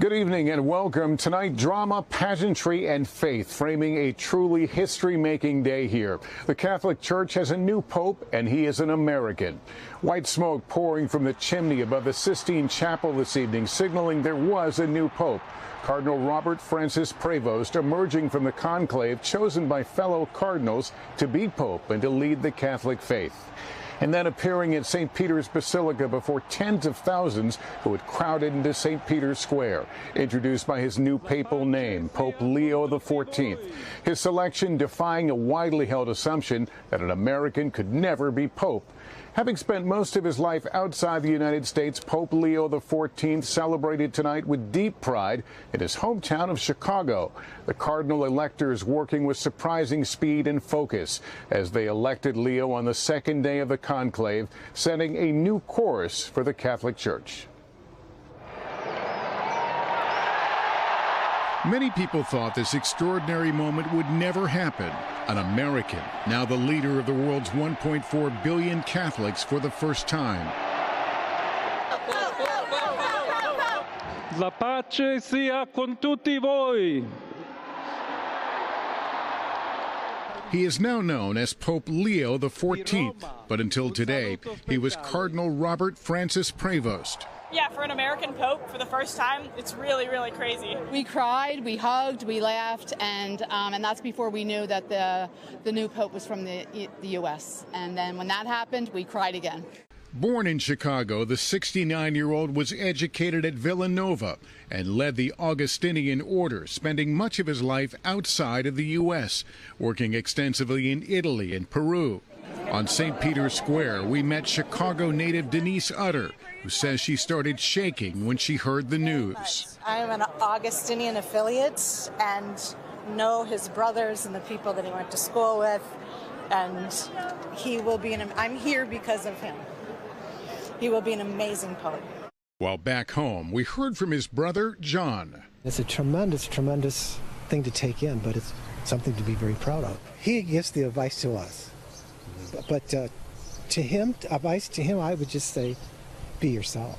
Good evening and welcome. Tonight, drama, pageantry, and faith framing a truly history-making day here. The Catholic Church has a new pope, and he is an American. White smoke pouring from the chimney above the Sistine Chapel this evening, signaling there was a new pope. Cardinal Robert Prevost emerging from the conclave chosen by fellow cardinals to be pope and to lead the Catholic faith. And then appearing at St. Peter's Basilica before tens of thousands who had crowded into St. Peter's Square, introduced by his new papal name, Pope Leo XIV. His selection defying a widely held assumption that an American could never be pope. Having spent most of his life outside the United States, Pope Leo XIV celebrated tonight with deep pride in his hometown of Chicago. The cardinal electors working with surprising speed and focus as they elected Leo on the second day of the conclave, setting a new course for the Catholic Church. Many people thought this extraordinary moment would never happen. An American, now the leader of the world's 1.4 billion Catholics for the first time. La pace sia con tutti voi. He is now known as Pope Leo XIV, but until today, he was Cardinal Robert Francis Prevost. Yeah, for an American pope for the first time, it's really, really crazy. We cried, we hugged, we laughed, and that's before we knew that the new pope was from the U.S. And then when that happened, we cried again. Born in Chicago, the 69-year-old was educated at Villanova and led the Augustinian order, spending much of his life outside of the U.S., working extensively in Italy and Peru. On St. Peter's Square, we met Chicago native Denise Utter, who says she started shaking when she heard the news. I'm an Augustinian affiliate and know his brothers and the people that he went to school with, and he will be I'm here because of him. He will be an amazing pope. While back home, we heard from his brother, John. It's a tremendous, tremendous thing to take in, but it's something to be very proud of. He gives the advice to us. But to him, advice to him, I would just say, be yourself.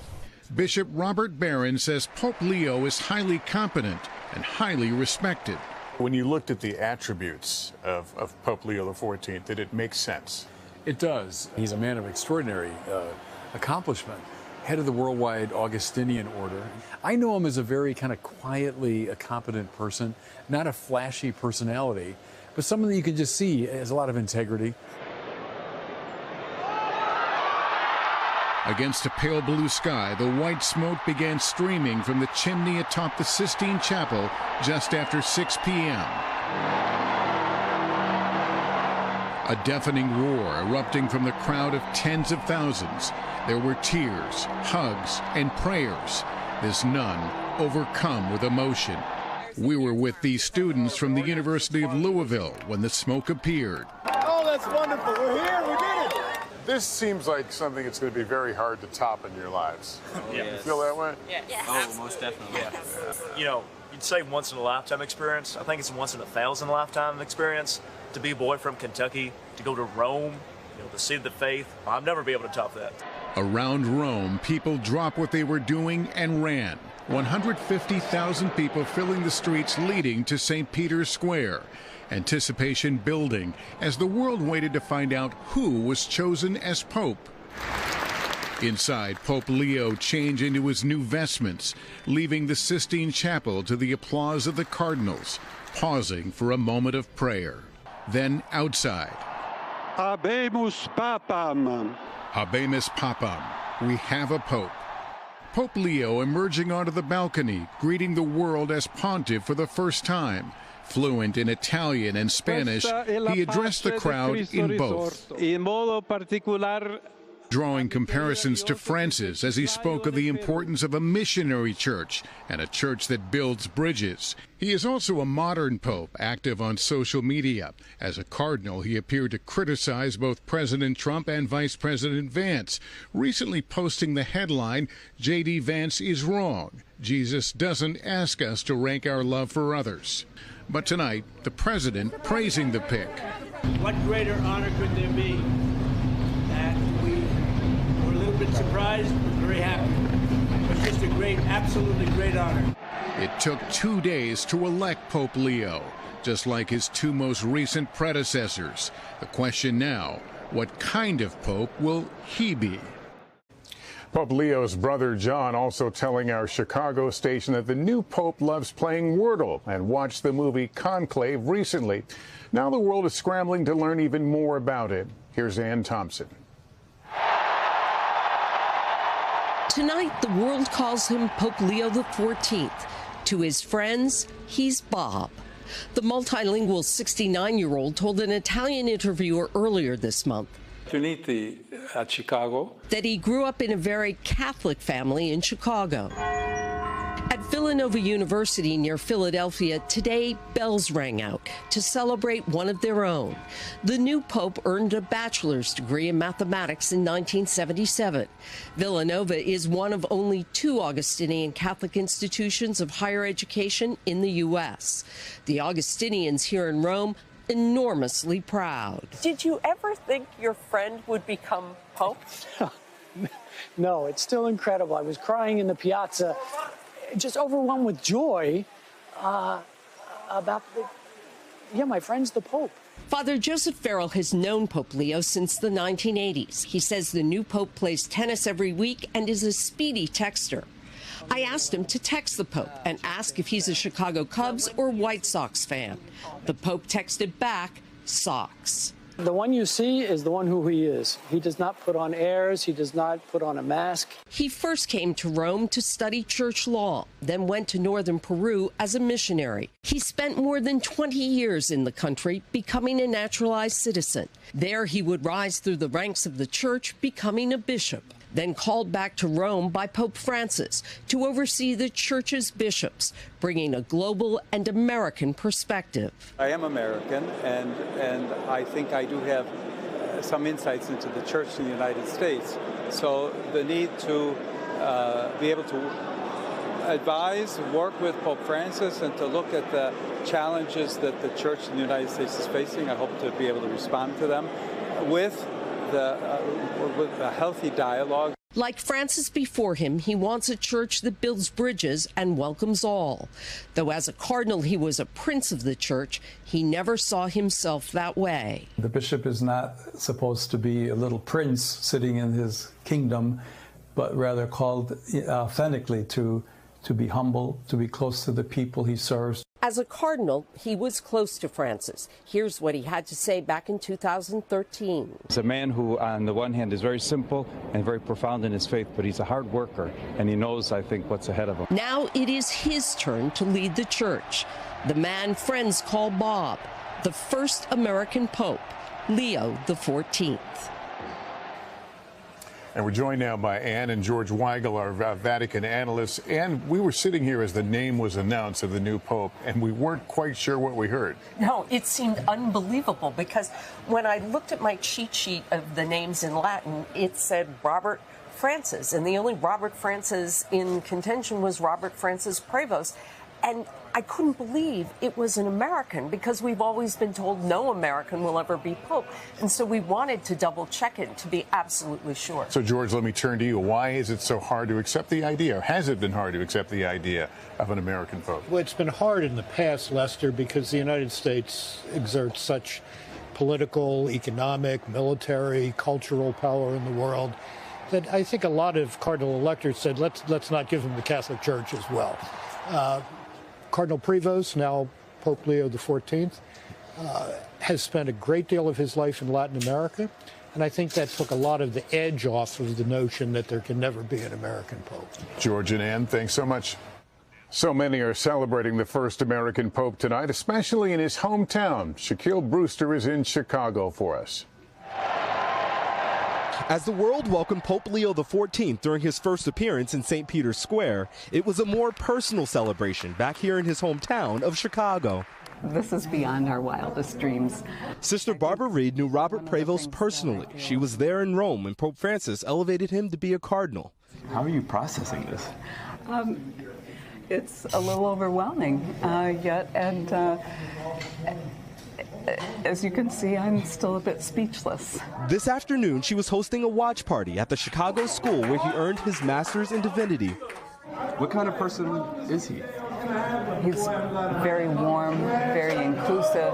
Bishop Robert Barron says Pope Leo is highly competent and highly respected. When you looked at the attributes of Pope Leo XIV, did it make sense? It does. He's a man of extraordinary accomplishment, head of the worldwide Augustinian order. I know him as a very kind of quietly a competent person, not a flashy personality, but someone that you can just see has a lot of integrity. Against a pale blue sky, the white smoke began streaming from the chimney atop the Sistine Chapel just after 6 p.m. A deafening roar erupting from the crowd of tens of thousands. There were tears, hugs, and prayers. This nun overcome with emotion. We were with these students from the University of Louisville when the smoke appeared. Oh, that's wonderful. We're here. We did it. This seems like something that's going to be very hard to top in your lives. Yeah. You feel that way? Yeah. Yes. Oh, most definitely. Yeah. You know, you'd say once in a lifetime experience. I think it's a once in a thousand lifetime experience to be a boy from Kentucky, to go to Rome, to see the faith. I'll never be able to top that. Around Rome, people dropped what they were doing and ran. 150,000 people filling the streets leading to St. Peter's Square. Anticipation building as the world waited to find out who was chosen as Pope. Inside, Pope Leo changed into his new vestments, leaving the Sistine Chapel to the applause of the cardinals, pausing for a moment of prayer. Then outside. Habemus Papam. Habemus Papam. We have a Pope. Pope Leo emerging onto the balcony, greeting the world as pontiff for the first time. Fluent in Italian and Spanish, he addressed the crowd in both, drawing comparisons to Francis as he spoke of the importance of a missionary church and a church that builds bridges. He is also a modern pope, active on social media. As a cardinal, he appeared to criticize both President Trump and Vice President Vance, recently posting the headline, "J.D. Vance is wrong. Jesus doesn't ask us to rank our love for others." But tonight, the president praising the pick. What greater honor could there be? And we were a little bit surprised, but very happy. It was just a great, absolutely great honor. It took 2 days to elect Pope Leo, just like his two most recent predecessors. The question now, what kind of pope will he be? Pope Leo's brother John also telling our Chicago station that the new pope loves playing Wordle and watched the movie Conclave recently. Now the world is scrambling to learn even more about it. Here's Ann Thompson. Tonight, the world calls him Pope Leo XIV. To his friends, he's Bob. The multilingual 69-year-old told an Italian interviewer earlier this month at Chicago that he grew up in a very Catholic family in Chicago. At Villanova University near Philadelphia, today bells rang out to celebrate one of their own. The new pope earned a bachelor's degree in mathematics in 1977. Villanova is one of only 2 Augustinian Catholic institutions of higher education in the U.S. The Augustinians here in Rome enormously proud. Did you ever think your friend would become pope? No, it's still incredible. I was crying in the piazza, just overwhelmed with joy about my friend's the Pope. Father Joseph Farrell has known Pope Leo since the 1980s. He says the new Pope plays tennis every week and is a speedy texter. I asked him to text the Pope and ask if he's a Chicago Cubs or White Sox fan. The Pope texted back, Sox. The one you see is the one who he is. He does not put on airs. He does not put on a mask. He first came to Rome to study church law, then went to northern Peru as a missionary. He spent more than 20 years in the country, becoming a naturalized citizen. There he would rise through the ranks of the church, becoming a bishop. Then called back to Rome by Pope Francis to oversee the church's bishops, bringing a global and American perspective. I am American, and I think I do have some insights into the church in the United States. So the need to be able to advise, work with Pope Francis, and to look at the challenges that the church in the United States is facing, I hope to be able to respond to them with a healthy dialogue. Like Francis before him, he wants a church that builds bridges and welcomes all. Though as a cardinal he was a prince of the church, he never saw himself that way. The bishop is not supposed to be a little prince sitting in his kingdom, but rather called authentically to be humble, to be close to the people he serves. As a cardinal, he was close to Francis. Here's what he had to say back in 2013. He's a man who, on the one hand, is very simple and very profound in his faith, but he's a hard worker, and he knows, I think, what's ahead of him. Now it is his turn to lead the church. The man friends call Bob, the first American pope, Leo XIV. And we're joined now by Ann and George Weigel, our Vatican analysts. Ann, we were sitting here as the name was announced of the new pope, and we weren't quite sure what we heard. No, it seemed unbelievable because when I looked at my cheat sheet of the names in Latin, it said Robert Francis, and the only Robert Francis in contention was Robert Francis Prevost. And I couldn't believe it was an American because we've always been told no American will ever be Pope. And so we wanted to double check it to be absolutely sure. So, George, let me turn to you. Why is it so hard to accept the idea? Or has it been hard to accept the idea of an American Pope? Well, it's been hard in the past, Lester, because the United States exerts such political, economic, military, cultural power in the world that I think a lot of cardinal electors said, let's not give them the Catholic Church as well. Cardinal Prevost, now Pope Leo XIV, has spent a great deal of his life in Latin America, and I think that took a lot of the edge off of the notion that there can never be an American Pope. George and Ann, thanks so much. So many are celebrating the first American Pope tonight, especially in his hometown. Shaquille Brewster is in Chicago for us. As the world welcomed Pope Leo XIV during his first appearance in St. Peter's Square, it was a more personal celebration back here in his hometown of Chicago. This is beyond our wildest dreams. Sister Barbara Reed knew Robert Prevost personally. She was there in Rome when Pope Francis elevated him to be a cardinal. How are you processing this? It's a little overwhelming yet, and as you can see, I'm still a bit speechless. This afternoon, she was hosting a watch party at the Chicago school where he earned his master's in divinity. What kind of person is he? He's very warm, very inclusive,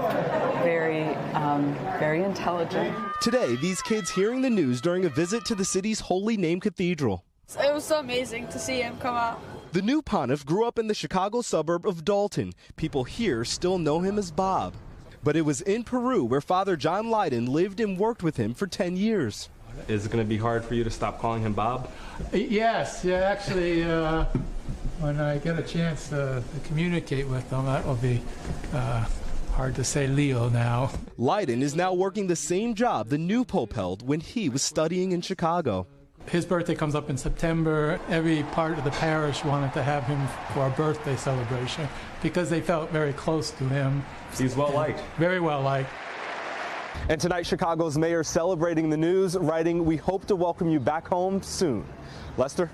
very intelligent. Today, these kids hearing the news during a visit to the city's Holy Name Cathedral. It was so amazing to see him come out. The new pontiff grew up in the Chicago suburb of Dalton. People here still know him as Bob. But it was in Peru where Father John Lydon lived and worked with him for 10 years. Is it going to be hard for you to stop calling him Bob? Yes, yeah, actually, when I get a chance to communicate with them, that will be hard to say Leo now. Lydon is now working the same job the new pope held when he was studying in Chicago. His birthday comes up in September. Every part of the parish wanted to have him for a birthday celebration because they felt very close to him. He's well liked. Very well liked. And tonight, Chicago's mayor celebrating the news, writing, "We hope to welcome you back home soon." Lester?